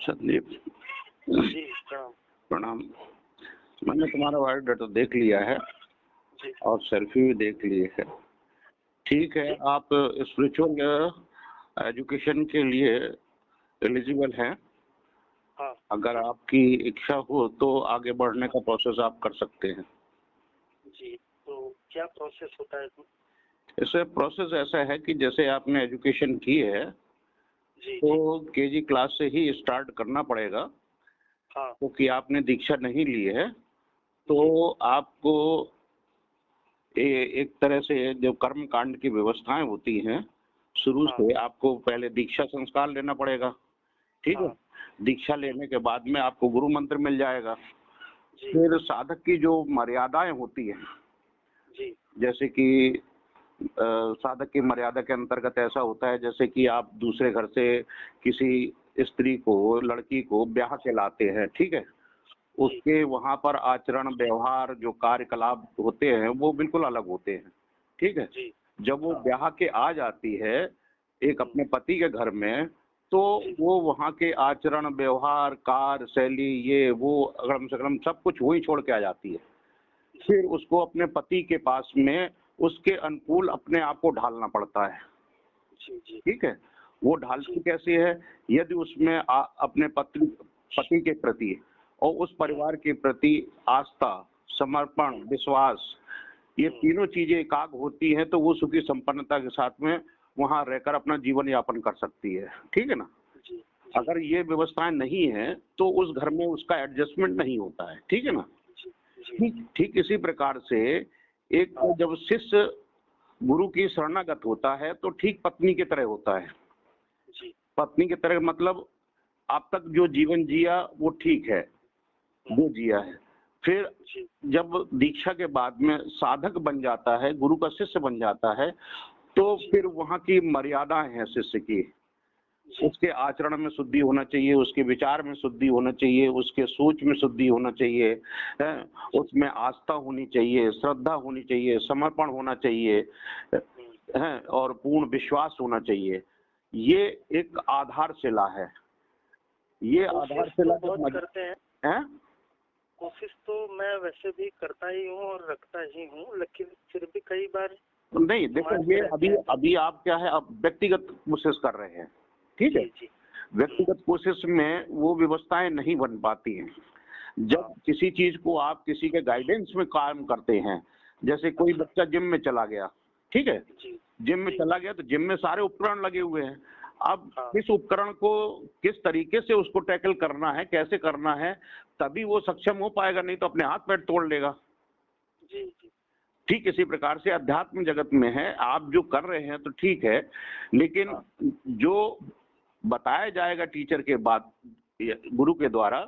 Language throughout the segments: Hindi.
संदीप जी प्रणाम। प्रणाम। मैंने तुम्हारा बायोडाटा देख लिया है जी और सेल्फी भी देख ली है। ठीक है, जी आप स्पिरिचुअल एजुकेशन के लिए एलिजिबल हैं। हाँ अगर आपकी इच्छा हो तो आगे बढ़ने का प्रोसेस आप कर सकते हैं। जी। तो क्या प्रोसेस होता है इसमें? इसे प्रोसेस ऐसा है कि जैसे आपने एजुकेशन की है जी तो जी केजी क्लास से ही स्टार्ट करना पड़ेगा, हाँ क्योंकि आपने दीक्षा नहीं ली है। जी तो आपको एक तरह से जो कर्म कांड की व्यवस्थाएं होती हैं, शुरू हाँ से आपको पहले दीक्षा संस्कार लेना पड़ेगा। ठीक है। हाँ दीक्षा लेने के बाद में आपको गुरु मंत्र मिल जाएगा। जी फिर साधक की जो मर्यादाएं होती हैं, जी जैसे कि साधक की मर्यादा के अंतर्गत ऐसा होता है जैसे कि आप दूसरे घर से किसी स्त्री को, लड़की को ब्याह के लाते हैं। ठीक है। जी उसके वहां पर आचरण, व्यवहार, जो कार्यकलाप होते हैं वो बिल्कुल अलग होते हैं। ठीक है। जी जब वो हाँ ब्याह के आ जाती है एक अपने पति के घर में, तो जी वो वहाँ के आचरण, व्यवहार, कार्य शैली, ये वो अगड़म सगड़म सब कुछ वही छोड़ के आ जाती है। जी फिर उसको अपने पति के पास में उसके अनुकूल अपने आप को ढालना पड़ता है। जी जी ठीक है। वो ढालती कैसे है? यदि उसमें अपने पति के प्रति और उस परिवार के प्रति आस्था, समर्पण, विश्वास, ये तीनों चीजें एकाग्र होती हैं तो वो सुखी संपन्नता के साथ में वहां रहकर अपना जीवन यापन कर सकती है। ठीक है ना। जी जी अगर ये व्यवस्थाएं नहीं है तो उस घर में उसका एडजस्टमेंट नहीं होता है। ठीक है ना। जी जी ठीक ठीक इसी प्रकार से एक जब शिष्य गुरु की शरणागत होता है तो ठीक पत्नी की तरह होता है। जी पत्नी की तरह मतलब अब तक जो जीवन जिया वो ठीक है, जो जिया है। फिर जी जब दीक्षा के बाद में साधक बन जाता है, गुरु का शिष्य बन जाता है, तो फिर वहाँ की मर्यादाएं हैं शिष्य की। जी उसके आचरण में शुद्धि होना चाहिए, उसके विचार में शुद्धि होना चाहिए, उसके सोच में शुद्धि होना चाहिए, है, उसमें आस्था होनी चाहिए, श्रद्धा होनी चाहिए, समर्पण होना चाहिए, है, और पूर्ण विश्वास होना चाहिए। ये एक आधारशिला है। ये कोशिश आधारशिला तो जब बहुत करते हैं। है। कोशिश तो मैं वैसे भी करता ही हूँ और रखता ही हूँ, लेकिन फिर भी कई बार नहीं देखो, मार्ग ये में रहते अभी हैं। अभी आप क्या है, अब व्यक्तिगत कोशिश कर रहे हैं। ठीक है। जी जी व्यक्तिगत कोशिश में वो व्यवस्थाएं नहीं बन पाती हैं। जब हाँ किसी चीज को आप किसी के गाइडेंस में काम करते हैं, जैसे कोई अच्छा बच्चा जिम में चला गया। ठीक है। जी जिम में जी चला गया तो जिम में सारे उपकरण लगे हुए हैं। अब हाँ किस उपकरण को किस तरीके से उसको टैकल करना है, कैसे करना है, तभी वो सक्षम हो पाएगा, नहीं तो अपने हाथ पैर तोड़ लेगा। जी जी ठीक इसी प्रकार से अध्यात्म जगत में है, आप जो कर रहे हैं तो ठीक है, लेकिन हाँ जो बताया जाएगा टीचर के बाद, गुरु के द्वारा,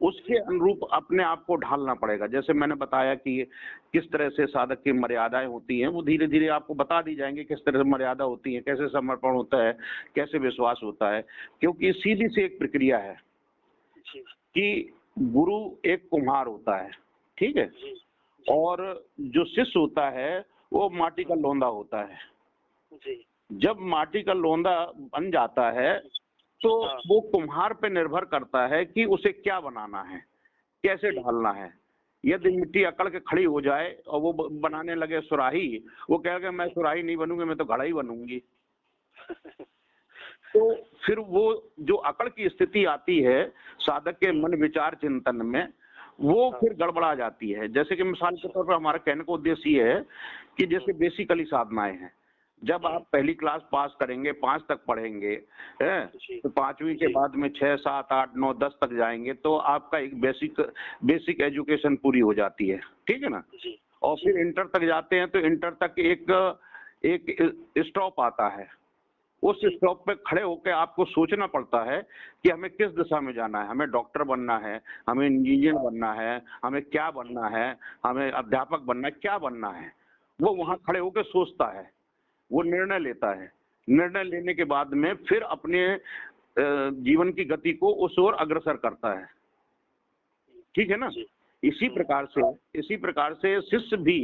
उसके अनुरूप अपने आप को ढालना पड़ेगा। जैसे मैंने बताया कि किस तरह से साधक की मर्यादाएं होती हैं, वो धीरे धीरे आपको बता दी जाएंगी, किस तरह से मर्यादा होती है, कैसे समर्पण होता है, कैसे विश्वास होता है। क्योंकि सीधी सी एक प्रक्रिया है जी कि गुरु एक कुम्हार होता है। ठीक है। जी और जो शिष्य होता है वो माटी का लोंदा होता है। जी जब माटी का लोंदा बन जाता है तो हाँ वो कुम्हार पे निर्भर करता है कि उसे क्या बनाना है, कैसे जी ढालना है। यदि मिट्टी अकड़ के खड़ी हो जाए और वो बनाने लगे सुराही, वो कहेगा मैं सुराही नहीं बनूंगी, मैं तो घड़ा ही बनूंगी। तो फिर वो जो अकड़ की स्थिति आती है साधक के मन विचार चिंतन में, वो फिर गड़बड़ा जाती है। जैसे कि मिसाल के तौर पर हमारा कहने का उद्देश्य ये है कि जैसे बेसिकली साधनाएं हैं, जब आप पहली क्लास पास करेंगे, 5 तक पढ़ेंगे, है, जी तो 5वीं के बाद में 6, 7, 8, 9, 10 तक जाएंगे तो आपका एक बेसिक एजुकेशन पूरी हो जाती है। ठीक है ना। जी और फिर इंटर तक जाते हैं तो इंटर तक एक एक स्टॉप आता है। उस जी स्टॉप पे खड़े होकर आपको सोचना पड़ता है कि हमें किस दिशा में जाना है। हमें डॉक्टर बनना है, हमें इंजीनियर बनना है, हमें क्या बनना है, हमें अध्यापक बनना है, क्या बनना है। वो वहां खड़े होकर सोचता है, वो निर्णय लेता है। निर्णय लेने के बाद में फिर अपने जीवन की गति को उस ओर अग्रसर करता है। ठीक है ना। जी इसी प्रकार से शिष्य भी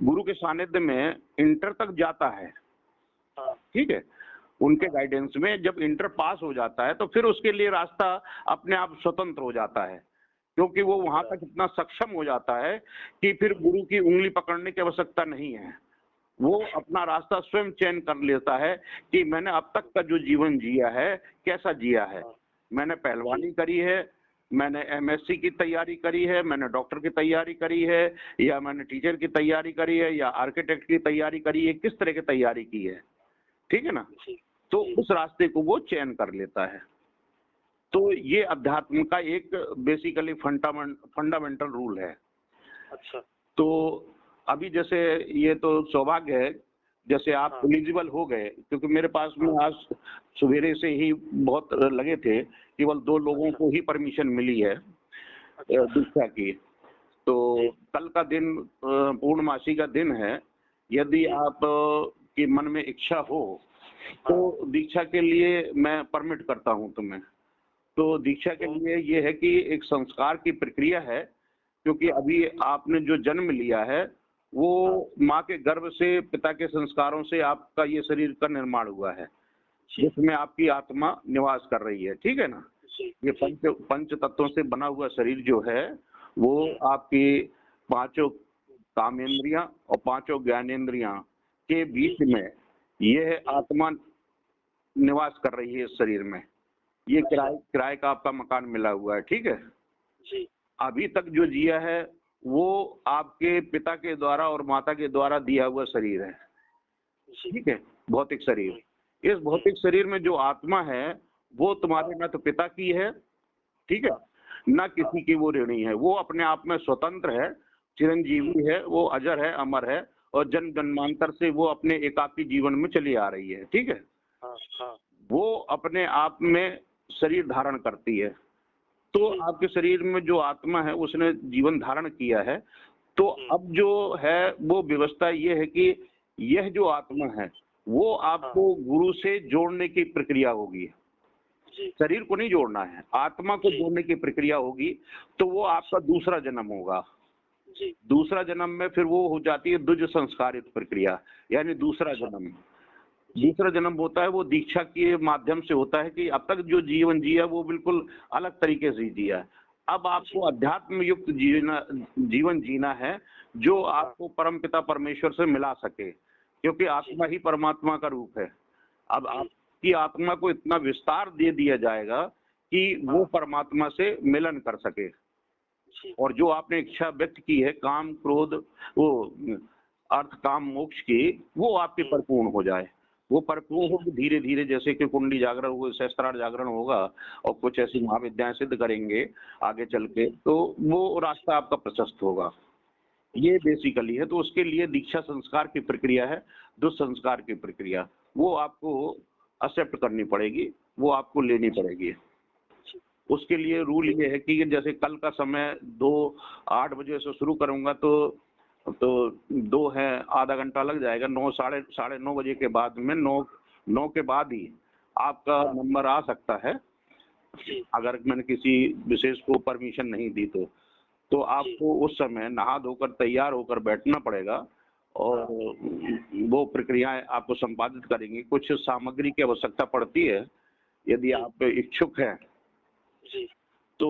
गुरु के सानिध्य में इंटर तक जाता है। हाँ ठीक है। उनके गाइडेंस में जब इंटर पास हो जाता है तो फिर उसके लिए रास्ता अपने आप स्वतंत्र हो जाता है, क्योंकि वो वहां तक इतना सक्षम हो जाता है कि फिर गुरु की उंगली पकड़ने की आवश्यकता नहीं है। वो अपना रास्ता स्वयं चयन कर लेता है कि मैंने अब तक का जो जीवन जिया है कैसा जिया है। मैंने पहलवानी करी है, मैंने एमएससी की तैयारी करी है, मैंने डॉक्टर की तैयारी करी है, या मैंने टीचर की तैयारी करी है, या आर्किटेक्ट की तैयारी करी है, किस तरह की तैयारी की है, ठीक है ना। तो उस रास्ते को वो चयन कर लेता है। तो ये अध्यात्म का एक बेसिकली फंडामेंटल रूल है। अच्छा। तो अभी जैसे ये तो सौभाग्य है, जैसे आप एलिजिबल हो गए, क्योंकि मेरे पास में आज सवेरे से ही बहुत लगे थे, केवल 2 लोगों को ही परमिशन मिली है दीक्षा की। तो कल का दिन पूर्णमासी का दिन है। यदि आप के मन में इच्छा हो तो दीक्षा के लिए मैं परमिट करता हूं तुम्हें। तो दीक्षा के लिए ये है कि एक संस्कार की प्रक्रिया है, क्योंकि अभी आपने जो जन्म लिया है वो माँ के गर्भ से, पिता के संस्कारों से आपका ये शरीर का निर्माण हुआ है, जिसमें आपकी आत्मा निवास कर रही है, ठीक है ना। ये पंच तत्वों से बना हुआ शरीर जो है वो आपकी 5 कामेंद्रियां और 5 ज्ञानेंद्रियां के बीच में यह आत्मा निवास कर रही है इस शरीर में। ये किराए का आपका मकान मिला हुआ है, ठीक है जी। अभी तक जो जिया है वो आपके पिता के द्वारा और माता के द्वारा दिया हुआ शरीर है, ठीक है, भौतिक शरीर। इस भौतिक शरीर में जो आत्मा है वो तुम्हारे न तो पिता की है, ठीक है, न किसी की वो ऋणी है। वो अपने आप में स्वतंत्र है, चिरंजीवी है, वो अजर है, अमर है, और जन्म जन्मांतर से वो अपने एकाकी जीवन में चली आ रही है, ठीक है। वो अपने आप में शरीर धारण करती है। तो आपके शरीर में जो आत्मा है उसने जीवन धारण किया है। तो अब जो है वो व्यवस्था ये है कि यह जो आत्मा है वो आपको गुरु से जोड़ने की प्रक्रिया होगी। शरीर को नहीं जोड़ना है, आत्मा को जोड़ने की प्रक्रिया होगी। तो वो आपका दूसरा जन्म होगा। दूसरा जन्म में फिर वो हो जाती है द्विज संस्कारित प्रक्रिया, यानी दूसरा जन्म। दूसरा जन्म होता है वो दीक्षा के माध्यम से होता है कि अब तक जो जीवन जिया वो बिल्कुल अलग तरीके से जिया है। अब आपको अध्यात्म युक्त जीवन जीना है जो आपको परमपिता परमेश्वर से मिला सके, क्योंकि आत्मा ही परमात्मा का रूप है। अब आपकी आत्मा को इतना विस्तार दे दिया जाएगा कि वो परमात्मा से मिलन कर सके, और जो आपने इच्छा व्यक्त की है काम क्रोध वो अर्थ काम मोक्ष की, वो आपकी परिपूर्ण हो जाए। वो परिपूर्ण हो धीरे धीरे, जैसे कि कुंडली जागरण होगा, सहस्त्रार जागरण होगा, और कुछ ऐसी महाविद्याएं सिद्ध करेंगे आगे चल के, तो वो रास्ता आपका प्रशस्त होगा। ये बेसिकली है। तो उसके लिए दीक्षा संस्कार की प्रक्रिया है, दुष्संस्कार की प्रक्रिया, वो आपको एक्सेप्ट करनी पड़ेगी, वो आपको लेनी पड़ेगी। उसके लिए रूल ये है कि जैसे कल का समय 8 बजे से शुरू करूंगा, तो 2 है, आधा घंटा लग जाएगा। 9 साढ़े 9 बजे के बाद में 9 के बाद ही आपका नंबर आ सकता है, अगर मैंने किसी विशेष को परमिशन नहीं दी तो आपको उस समय नहा धोकर तैयार होकर बैठना पड़ेगा, और वो प्रक्रियाएं आपको संपादित करेंगी। कुछ सामग्री की आवश्यकता पड़ती है, यदि आप इच्छुक हैं तो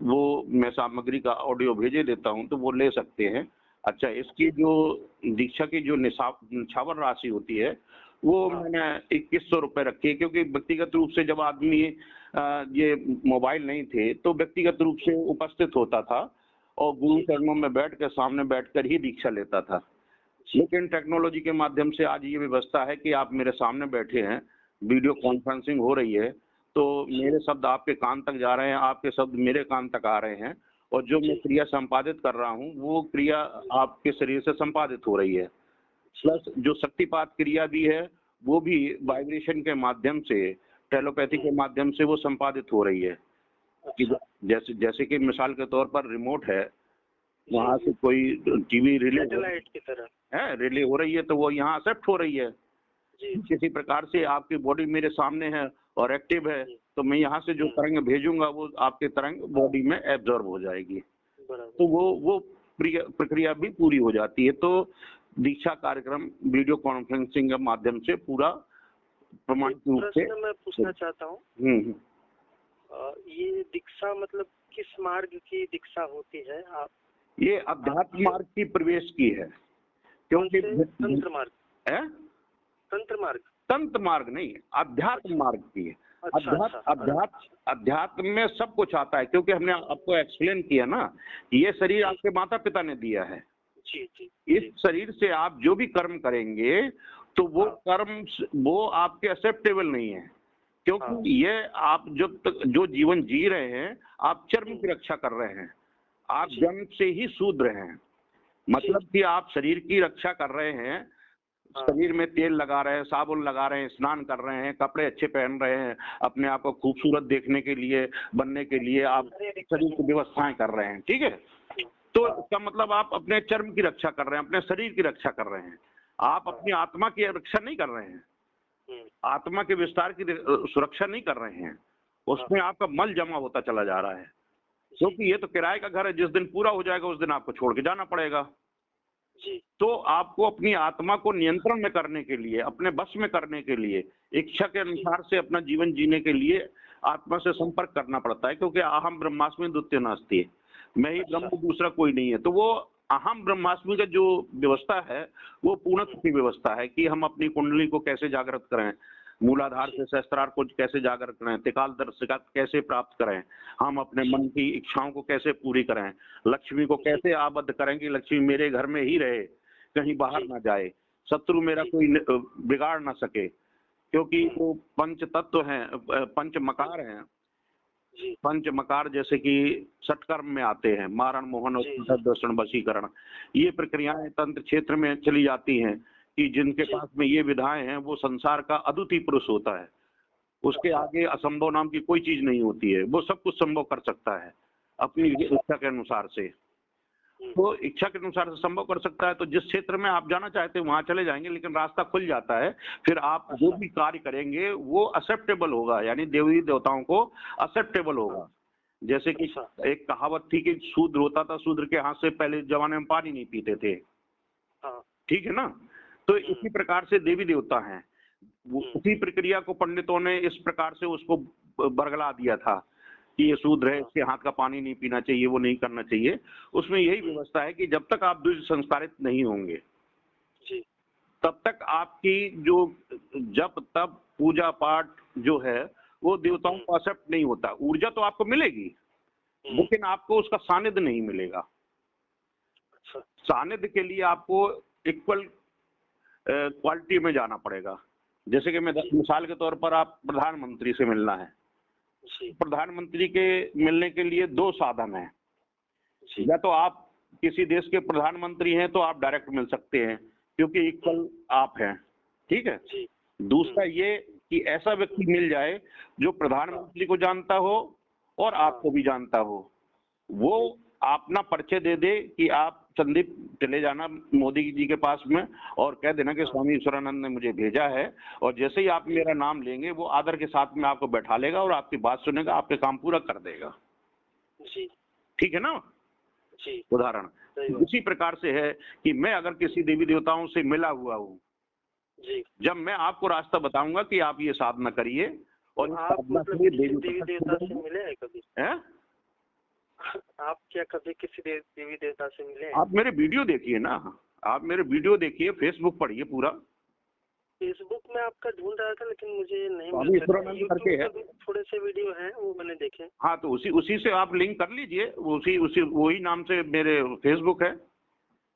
वो मैं सामग्री का ऑडियो भेजे देता हूं, तो वो ले सकते हैं। अच्छा, इसकी जो दीक्षा की जो निछावर राशि होती है वो मैंने 2100 रुपए रखी है, क्योंकि व्यक्तिगत रूप से जब आदमी ये मोबाइल नहीं थे तो व्यक्तिगत रूप से उपस्थित होता था और गुरु चरणों में बैठ कर सामने बैठकर ही दीक्षा लेता था। लेकिन टेक्नोलॉजी के माध्यम से आज ये व्यवस्था है कि आप मेरे सामने बैठे हैं, वीडियो कॉन्फ्रेंसिंग हो रही है, तो मेरे शब्द आपके कान तक जा रहे हैं, आपके शब्द मेरे कान तक आ रहे हैं, और जो मैं क्रिया संपादित कर रहा हूँ वो क्रिया आपके शरीर से संपादित हो रही है। प्लस जो शक्तिपात क्रिया भी है वो भी वाइब्रेशन के माध्यम से, टेलोपैथी के माध्यम से वो संपादित हो रही है। कि जैसे कि मिसाल के तौर पर रिमोट है, वहाँ से कोई टीवी रिले की तरह है, रिले हो रही है, तो वो यहाँ एक्सेप्ट हो रही है। किसी प्रकार से आपकी बॉडी मेरे सामने है और एक्टिव है, तो मैं यहाँ से जो तरंग भेजूंगा वो आपके तरंग बॉडी में एब्जॉर्ब हो जाएगी, तो वो प्रक्रिया भी पूरी हो जाती है। तो दीक्षा कार्यक्रम वीडियो कॉन्फ्रेंसिंग के माध्यम से पूरा प्रमाणिक रूप से। प्रश्न मैं पूछना चाहता हूँ, ये दीक्षा मतलब किस मार्ग की दीक्षा होती है? आप ये अध्यात्म मार्ग की प्रवेश की है, क्योंकि तंत्र मार्ग है, तंत्र मार्ग तंत्र मार्ग नहीं, अध्यात्म मार्ग की है। अच्छा। अध्यात्म में सब कुछ आता है, क्योंकि हमने आपको एक्सप्लेन किया ना, ये शरीर आपके माता पिता ने दिया है। जी। इस शरीर से आप जो भी कर्म करेंगे तो वो कर्म वो आपके एक्सेप्टेबल नहीं है, क्योंकि ये आप जब तक जो जीवन जी रहे हैं, आप चर्म की रक्षा कर रहे हैं, आप जन्म से ही शूद्र हैं। मतलब कि आप शरीर की रक्षा कर रहे हैं, शरीर में तेल लगा रहे हैं, साबुन लगा रहे हैं, स्नान कर रहे हैं, कपड़े अच्छे पहन रहे हैं, अपने आप को खूबसूरत देखने के लिए, बनने के लिए आप शरीर की व्यवस्थाएं कर रहे हैं, ठीक है। तो इसका मतलब आप अपने चर्म की रक्षा कर रहे हैं, अपने शरीर की रक्षा कर रहे हैं, आप अपनी आत्मा की रक्षा नहीं कर रहे हैं, आत्मा के विस्तार की सुरक्षा नहीं कर रहे हैं, उसमें आपका मल जमा होता चला जा रहा है। क्योंकि ये तो किराए का घर है, जिस दिन पूरा हो जाएगा उस दिन आपको छोड़ के जाना पड़ेगा। तो आपको अपनी आत्मा को नियंत्रण में करने के लिए, अपने बस में करने के लिए, इच्छा के अनुसार से अपना जीवन जीने के लिए आत्मा से संपर्क करना पड़ता है, क्योंकि अहम ब्रह्मास्मि द्वितीयो नास्ति, मैं ही ब्रह्म, दूसरा कोई नहीं है। तो वो अहम ब्रह्मास्मि का जो व्यवस्था है वो पूर्ण की व्यवस्था है कि हम अपनी कुंडली को कैसे जागृत करें, मूलाधार से सहस्त्रार को कैसे जागृत करें, त्रिकाल दर्शिका कैसे प्राप्त करें, हम अपने मन की इच्छाओं को कैसे पूरी करें, लक्ष्मी को कैसे आबद्ध करें कि लक्ष्मी मेरे घर में ही रहे, कहीं बाहर ना जाए, शत्रु मेरा कोई बिगाड़ ना सके, क्योंकि वो पंच तत्व हैं, पंच मकार हैं, पंच मकार जैसे कि षटकर्म में आते हैं, मारण मोहन और दर्शन वशीकरण, ये प्रक्रियाएं तंत्र क्षेत्र में चली जाती हैं कि जिनके पास में ये विधाएं हैं वो संसार का अद्वितीय पुरुष होता है, उसके आगे असंभव नाम की कोई चीज नहीं होती है, वो सब कुछ संभव कर सकता है अपनी इच्छा के अनुसार से। तो इच्छा के अनुसार से संभव कर सकता है, तो जिस क्षेत्र में आप जाना चाहते हैं वहां चले जाएंगे, लेकिन रास्ता खुल जाता है, फिर आप जो भी कार्य करेंगे वो एक्सेप्टेबल होगा, यानी देवी देवताओं को एक्सेप्टेबल होगा। जैसे कि एक कहावत थी कि शूद्र होता था, शूद्र के हाथ से पहले जमाने में पानी नहीं पीते थे, ठीक है ना। तो इसी प्रकार से देवी देवता हैं, उसी प्रक्रिया को पंडितों ने इस प्रकार से उसको बरगला दिया था कि ये शूद्र है, इसके हाथ का पानी नहीं पीना चाहिए, वो नहीं करना चाहिए। उसमें यही व्यवस्था है कि जब तक आप द्विज संस्कारित नहीं होंगे तब तक आपकी जो जप तप पूजा पाठ जो है वो देवताओं को एक्सेप्ट नहीं होता। ऊर्जा तो आपको मिलेगी लेकिन आपको उसका सानिध्य नहीं मिलेगा। सानिध्य के लिए आपको इक्वल क्वालिटी में जाना पड़ेगा। जैसे कि मैं मिसाल के तौर पर आप प्रधानमंत्री से मिलना है, प्रधानमंत्री के मिलने के लिए दो साधन हैं, या तो आप किसी देश के प्रधानमंत्री हैं तो आप डायरेक्ट मिल सकते हैं क्योंकि इक्वल आप हैं, ठीक है। दूसरा ये कि ऐसा व्यक्ति मिल जाए जो प्रधानमंत्री को जानता हो और आपको भी जानता हो, वो अपना परिचय दे दे कि आप संदीप चले जाना मोदी जी के पास में और कह देना कि स्वामी ईश्वरानंद ने मुझे भेजा है, और जैसे ही आप मेरा नाम लेंगे वो आदर के साथ में आपको बैठा लेगा और आपकी बात सुनेगा, आपके काम पूरा कर देगा। ठीक है ना। उदाहरण उसी प्रकार से है कि मैं अगर किसी देवी देवताओं से मिला हुआ हूँ, जब मैं आपको रास्ता बताऊंगा कि आप ये साधना करिए और इस साधना से देवी देवता से मिले हैं कभी? आप क्या कभी किसी देवी देवता से मिले? आप मेरे वीडियो देखिए ना, आप मेरे वीडियो देखिए, फेसबुक पढ़िए पूरा। फेसबुक में आपका ढूंढ रहा था लेकिन मुझे नहीं मिल रहा। करके है थोड़े से वीडियो हैं वो मैंने देखे। हाँ, तो उसी से आप लिंक कर लीजिए, उसी वही नाम से मेरे फेसबुक है।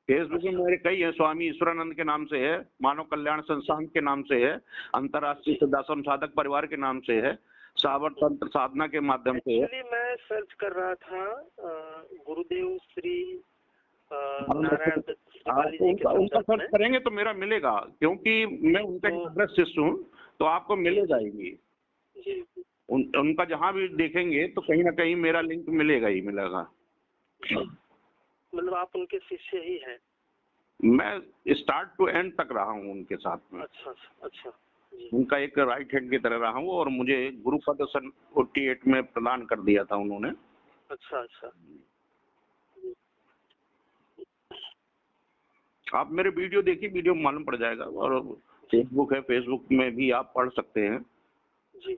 फेसबुक में मेरे कई है, स्वामी ईश्वरानंद के नाम से है, मानव कल्याण संस्थान के नाम से है, अंतर्राष्ट्रीय सिद्धाश्रम साधक परिवार के नाम से है, सावर तंत्र साधना के माध्यम से है। मैं सर्च कर रहा था गुरुदेव श्री नारायण उनका सर्च करेंगे तो मेरा मिलेगा, क्योंकि मैं उनका एक शिष्य हूँ, तो आपको मिलेगा ही। उनका जहाँ भी देखेंगे तो कहीं ना कहीं मेरा लिंक मिलेगा ही मिलेगा। मतलब आप उनके शिष्य ही हैं? मैं स्टार्ट टू एंड तक रहा हूँ उनके साथ में। अच्छा। उनका एक राइट हैंड की तरह रहा हूँ और मुझे गुरु पद सन 48 में प्रदान कर दिया था उन्होंने। अच्छा। आप मेरे वीडियो देखिए, वीडियो मालूम पड़ जाएगा। और फेसबुक है, फेसबुक में भी आप पढ़ सकते हैं। जी।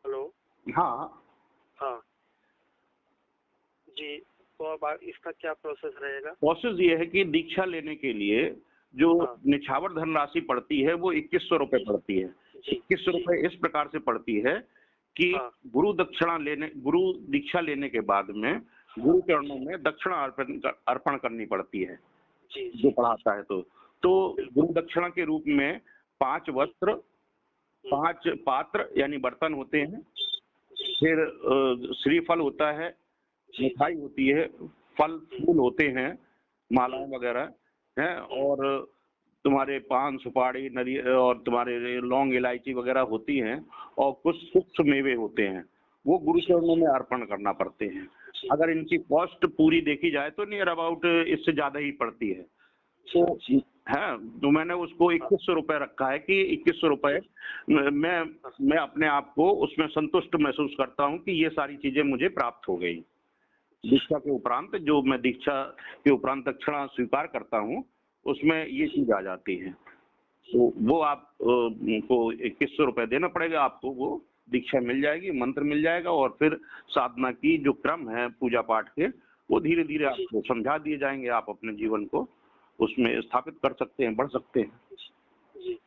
हेलो। हाँ, हाँ जी, तो अब इसका क्या प्रोसेस रहेगा? प्रोसेस ये है कि दीक्षा लेने के लिए जो हाँ निछावर धनराशि पड़ती है वो 2100 रुपए जी पड़ती है। जी 2100 जी। रुपए इस प्रकार से पड़ती है कि हाँ गुरु दीक्षा लेने के बाद में गुरु चरणों में दक्षिणा अर्पण करनी पड़ती है, जी जो जी। पढ़ाता है। तो गुरु दक्षिणा के रूप में 5 वस्त्र, 5 पात्र यानी बर्तन होते हैं, फिर श्रीफल होता है, जी मिठाई होती है, फल फूल होते हैं, मालाएं वगैरह हैं, और तुम्हारे पान सुपारी नरियल और तुम्हारे लौंग इलायची वगैरह होती हैं, और कुछ सूक्ष्म मेवे होते हैं, वो गुरु चरणों में अर्पण करना पड़ते हैं। अगर इनकी कॉस्ट पूरी देखी जाए तो नियर अबाउट इससे ज्यादा ही पड़ती है। तो है, तो मैंने उसको 2100 रुपए रखा है कि 2100 रुपए मैं अपने आप को उसमें संतुष्ट महसूस करता हूँ कि ये सारी चीजें मुझे प्राप्त हो गई। दीक्षा के उपरांत जो मैं दीक्षा के उपरांत दक्षिणा स्वीकार करता हूँ उसमें ये चीज आ जाती है। तो वो आप को 2100 रुपए देना पड़ेगा, आपको वो दीक्षा मिल जाएगी, मंत्र मिल जाएगा, और फिर साधना की जो क्रम है पूजा पाठ के वो धीरे धीरे आपको समझा दिए जाएंगे। आप अपने जीवन को उसमें स्थापित कर सकते हैं, बढ़ सकते हैं। जी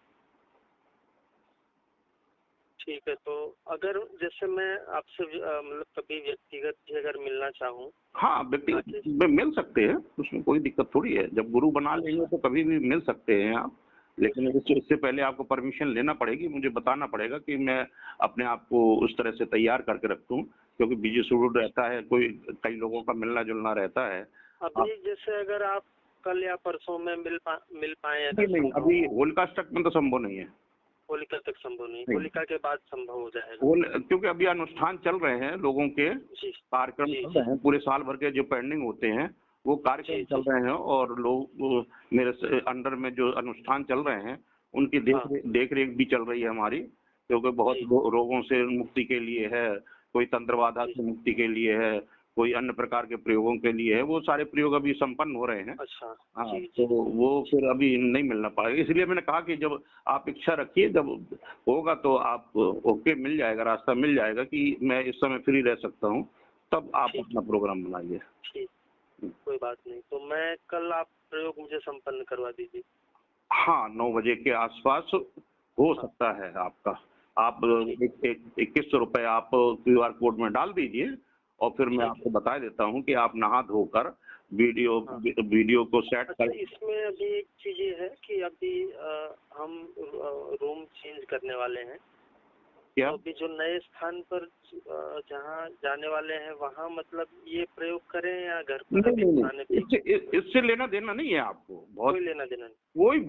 ठीक है। तो अगर जैसे मैं आपसे मतलब कभी व्यक्तिगत भी अगर मिलना चाहूँ? हाँ, व्यक्तिगत में मिल सकते हैं, उसमें कोई दिक्कत थोड़ी है। जब गुरु बना लेंगे तो कभी भी मिल सकते हैं आप, लेकिन इससे पहले आपको परमिशन लेना पड़ेगी, मुझे बताना पड़ेगा कि मैं अपने आप को उस तरह से तैयार करके रखूं, क्योंकि बिजी शेड्यूल रहता है, कई लोगों का मिलना जुलना रहता है। अभी जैसे अगर आप कल या परसों में मिल पाए? नहीं, अभी होलिकाष्टक में तो संभव नहीं है। होलिका तक संभव नहीं, होलिका के बाद संभव हो जाएगा? क्योंकि अभी अनुष्ठान चल रहे हैं, लोगों के कार्यक्रम चल रहे हैं, पूरे साल भर के जो पेंडिंग होते हैं वो कार्यक्रम चल रहे हैं, और लोग मेरे अंडर में जो अनुष्ठान चल रहे हैं उनकी देख रेख भी चल रही है हमारी, क्योंकि बहुत रोगों से मुक्ति के लिए है, कोई तंत्र बाधा से मुक्ति के लिए है, कोई अन्य प्रकार के प्रयोगों के लिए है, वो सारे प्रयोग अभी संपन्न हो रहे हैं। अच्छा। हाँ, तो वो फिर अभी नहीं मिलना पाएगा, इसलिए मैंने कहा कि जब आप इच्छा रखिए, जब होगा तो आप ओके मिल जाएगा, रास्ता मिल जाएगा कि मैं इस समय फ्री रह सकता हूँ, तब आप अपना प्रोग्राम बनाइए। ठीक, कोई बात नहीं। तो मैं कल आप प्रयोग मुझे संपन्न करवा दीजिए। हाँ, 9 बजे के आसपास हो सकता है आपका। आप 2100 रुपए आप QR कोड में डाल दीजिए, और फिर मैं आपको बता देता हूँ कि आप नहा धोकर वीडियो को सेट कर। इसमें अभी एक चीज ये है कि अभी हम रूम चेंज करने वाले हैं। क्या? तो अभी जो नए स्थान पर जहाँ जाने वाले हैं वहाँ मतलब ये प्रयोग करें या घर पर? नहीं, इससे लेना देना नहीं है आपको, कोई लेना देना नहीं, कोई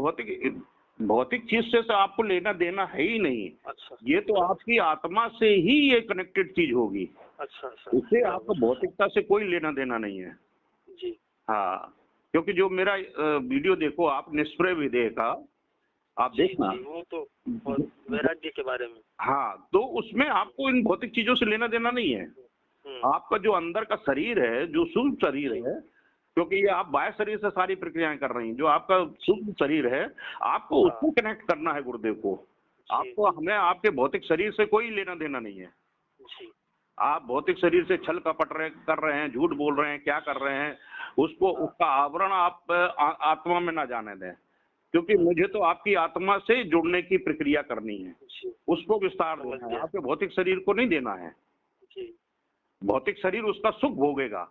भौतिक चीज से तो आपको लेना देना है ही नहीं। अच्छा, ये तो आपकी आत्मा से ही ये कनेक्टेड चीज होगी। अच्छा, इससे आपको भौतिकता से कोई लेना देना नहीं है जी। हाँ, क्योंकि जो मेरा वीडियो देखो आप, निष्प्रय विधेय का आप देखना, वो तो वैराग्य के बारे में। हाँ, तो उसमें आपको इन भौतिक चीजों से लेना देना नहीं है। आपका जो अंदर का शरीर है, जो सूक्ष्म शरीर है, क्योंकि ये आप बाह्य शरीर से सारी प्रक्रियाएं कर रही हैं, जो आपका सूक्ष्म शरीर है आपको उसको कनेक्ट करना है गुरुदेव को। आपको हमें आपके भौतिक शरीर से कोई लेना देना नहीं है। आप भौतिक शरीर से छल कपट कर रहे हैं, झूठ बोल रहे हैं, क्या कर रहे हैं, उसका आवरण आप आत्मा में ना जाने दें, क्योंकि मुझे तो आपकी आत्मा से जुड़ने की प्रक्रिया करनी है, उसको विस्तार देना है, आपके भौतिक शरीर को नहीं देना है। भौतिक शरीर उसका सुख भोगेगा,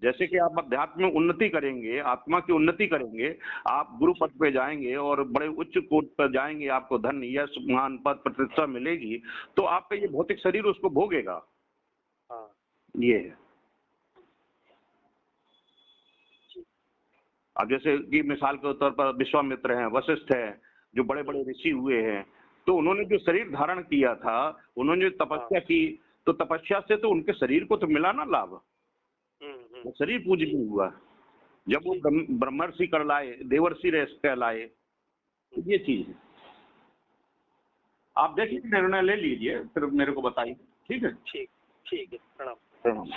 जैसे कि आप अध्यात्म में उन्नति करेंगे, आत्मा की उन्नति करेंगे, आप गुरु पद पे जाएंगे और बड़े उच्च कोट पर जाएंगे, आपको धन यश मान पद प्रतिष्ठा मिलेगी, तो आपका ये भौतिक शरीर उसको भोगेगा। ये है। अब जैसे कि मिसाल के तौर पर विश्वामित्र हैं, वशिष्ठ हैं, जो बड़े बड़े ऋषि हुए हैं, तो उन्होंने जो शरीर धारण किया था, उन्होंने जो तपस्या की, तो तपस्या से तो उनके शरीर को तो मिला ना लाभ, वो शरीर पूजनीय हुआ। जब वो ब्रह्मर्षि कहलाए, देवर्षि कहलाए, तो ये चीज है। आप देखिए, निर्णय ले लीजिए, फिर मेरे को बताइए। ठीक है? ठीक है, प्रणाम। प्रणाम।